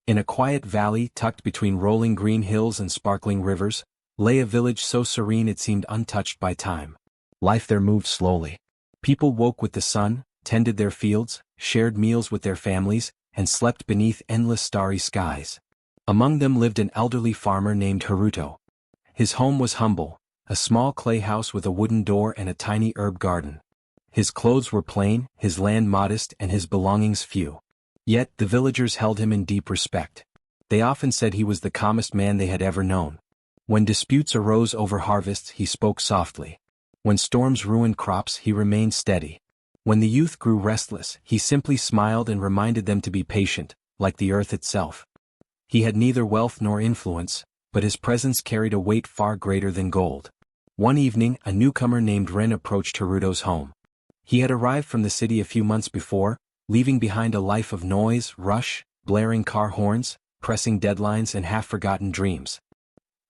In a quiet valley tucked between rolling green hills and sparkling rivers, lay a village so serene it seemed untouched by time. Life there moved slowly. People woke with the sun, tended their fields, shared meals with their families, and slept beneath endless starry skies. Among them lived an elderly farmer named Haruto. His home was humble, a small clay house with a wooden door and a tiny herb garden. His clothes were plain, his land modest, and his belongings few. Yet the villagers held him in deep respect. They often said he was the calmest man they had ever known. When disputes arose over harvests, he spoke softly. When storms ruined crops, he remained steady. When the youth grew restless, he simply smiled and reminded them to be patient, like the earth itself. He had neither wealth nor influence, but his presence carried a weight far greater than gold. One evening, a newcomer named Ren approached Haruto's home. He had arrived from the city a few months before, leaving behind a life of noise, rush, blaring car horns, pressing deadlines, and half-forgotten dreams.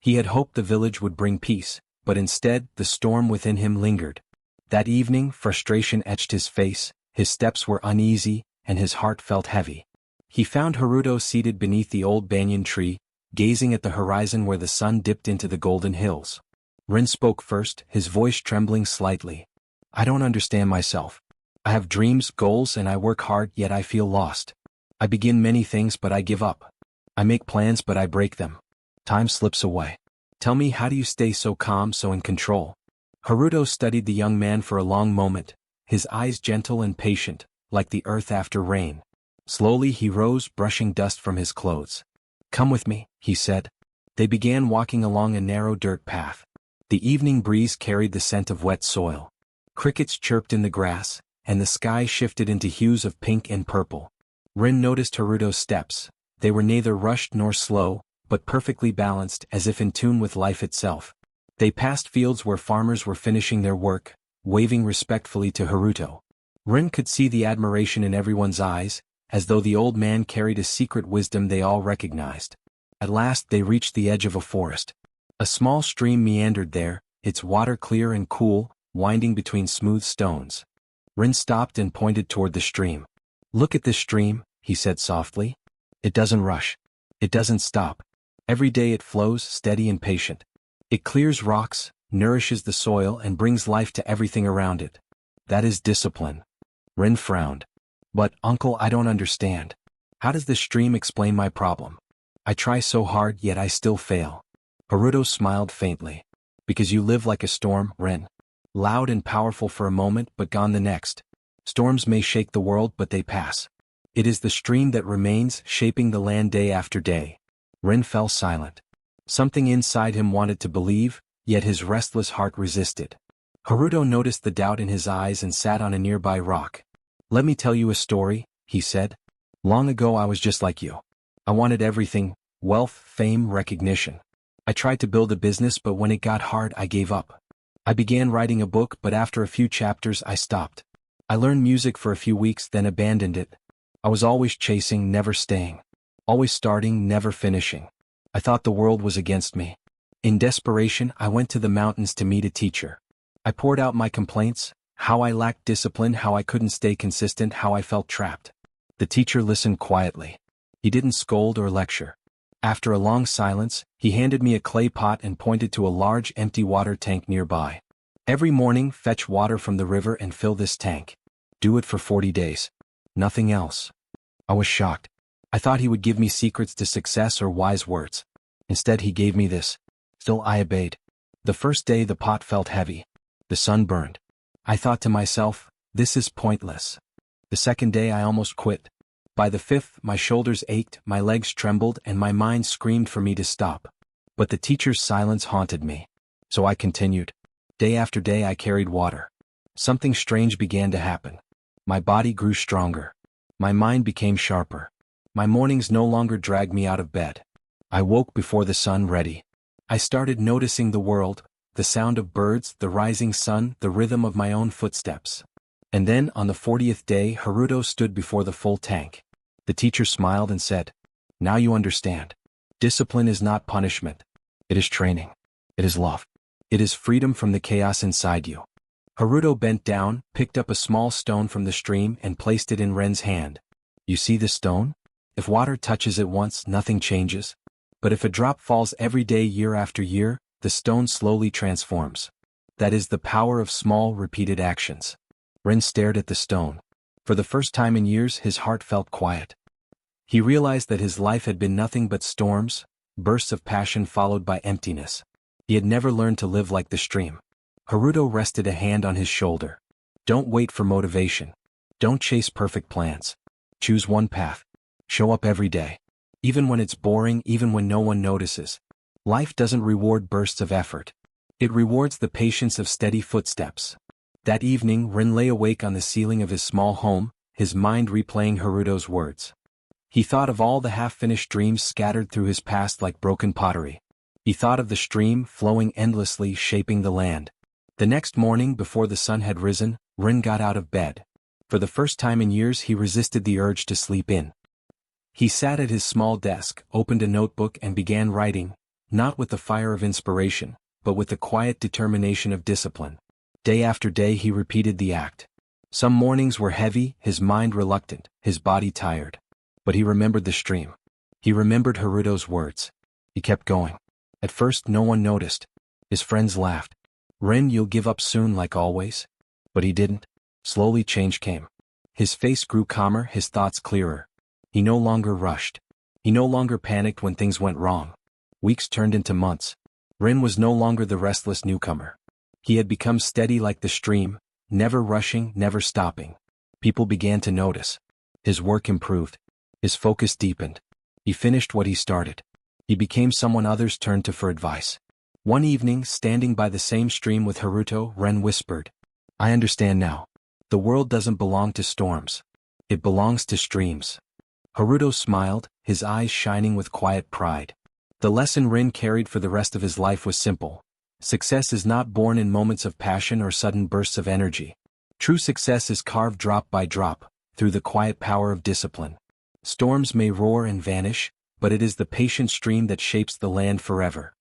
He had hoped the village would bring peace, but instead, the storm within him lingered. That evening, frustration etched his face, his steps were uneasy, and his heart felt heavy. He found Haruto seated beneath the old banyan tree, gazing at the horizon where the sun dipped into the golden hills. Ren spoke first, his voice trembling slightly. "I don't understand myself. I have dreams, goals, and I work hard, yet I feel lost. I begin many things, but I give up. I make plans, but I break them. Time slips away. Tell me, how do you stay so calm, so in control?" Haruto studied the young man for a long moment, his eyes gentle and patient, like the earth after rain. Slowly he rose, brushing dust from his clothes. "Come with me," he said. They began walking along a narrow dirt path. The evening breeze carried the scent of wet soil. Crickets chirped in the grass, and the sky shifted into hues of pink and purple. Ren noticed Haruto's steps. They were neither rushed nor slow, but perfectly balanced, as if in tune with life itself. They passed fields where farmers were finishing their work, waving respectfully to Haruto. Ren could see the admiration in everyone's eyes, as though the old man carried a secret wisdom they all recognized. At last they reached the edge of a forest. A small stream meandered there, its water clear and cool, winding between smooth stones. Ren stopped and pointed toward the stream. "Look at this stream," he said softly. "It doesn't rush. It doesn't stop. Every day it flows, steady and patient. It clears rocks, nourishes the soil, and brings life to everything around it. That is discipline." Ren frowned. "But, uncle, I don't understand. How does this stream explain my problem? I try so hard, yet I still fail." Haruto smiled faintly. "Because you live like a storm, Ren. Loud and powerful for a moment, but gone the next. Storms may shake the world, but they pass. It is the stream that remains, shaping the land day after day." Ren fell silent. Something inside him wanted to believe, yet his restless heart resisted. Haruto noticed the doubt in his eyes and sat on a nearby rock. "Let me tell you a story," he said. "Long ago I was just like you. I wanted everything: wealth, fame, recognition. I tried to build a business, but when it got hard I gave up. I began writing a book, but after a few chapters I stopped. I learned music for a few weeks, then abandoned it. I was always chasing, never staying. Always starting, never finishing. I thought the world was against me. In desperation, I went to the mountains to meet a teacher. I poured out my complaints, how I lacked discipline, how I couldn't stay consistent, how I felt trapped. The teacher listened quietly. He didn't scold or lecture. After a long silence, he handed me a clay pot and pointed to a large empty water tank nearby. "Every morning, fetch water from the river and fill this tank. Do it for 40 days. Nothing else." I was shocked. I thought he would give me secrets to success or wise words. Instead he gave me this. Still I obeyed. The first day the pot felt heavy. The sun burned. I thought to myself, this is pointless. The second day I almost quit. By the fifth, my shoulders ached, my legs trembled, and my mind screamed for me to stop. But the teacher's silence haunted me. So I continued. Day after day I carried water. Something strange began to happen. My body grew stronger. My mind became sharper. My mornings no longer dragged me out of bed. I woke before the sun, ready. I started noticing the world, the sound of birds, the rising sun, the rhythm of my own footsteps. And then, on the 40th day, Haruto stood before the full tank. The teacher smiled and said, "Now you understand. Discipline is not punishment. It is training. It is love. It is freedom from the chaos inside you." Haruto bent down, picked up a small stone from the stream, and placed it in Ren's hand. "You see this stone? If water touches it once, nothing changes. But if a drop falls every day year after year, the stone slowly transforms. That is the power of small, repeated actions. Ren stared at the stone. For the first time in years, his heart felt quiet. He realized that his life had been nothing but storms, bursts of passion followed by emptiness. He had never learned to live like the stream. Haruto rested a hand on his shoulder. Don't wait for motivation. Don't chase perfect plans. Choose one path. Show up every day. Even when it's boring, even when no one notices. Life doesn't reward bursts of effort. It rewards the patience of steady footsteps. That evening, Ren lay awake on the ceiling of his small home, his mind replaying Haruto's words. He thought of all the half-finished dreams scattered through his past like broken pottery. He thought of the stream flowing endlessly, shaping the land. The next morning, before the sun had risen, Ren got out of bed. For the first time in years, he resisted the urge to sleep in. He sat at his small desk, opened a notebook and began writing, not with the fire of inspiration, but with the quiet determination of discipline. Day after day he repeated the act. Some mornings were heavy, his mind reluctant, his body tired. But he remembered the stream. He remembered Haruto's words. He kept going. At first no one noticed. His friends laughed. Ren, you'll give up soon like always? But he didn't. Slowly change came. His face grew calmer, his thoughts clearer. He no longer rushed. He no longer panicked when things went wrong. Weeks turned into months. Ren was no longer the restless newcomer. He had become steady like the stream, never rushing, never stopping. People began to notice. His work improved. His focus deepened. He finished what he started. He became someone others turned to for advice. One evening, standing by the same stream with Haruto, Ren whispered, I understand now. The world doesn't belong to storms. It belongs to streams. Haruto smiled, his eyes shining with quiet pride. The lesson Ren carried for the rest of his life was simple. Success is not born in moments of passion or sudden bursts of energy. True success is carved drop by drop, through the quiet power of discipline. Storms may roar and vanish, but it is the patient stream that shapes the land forever.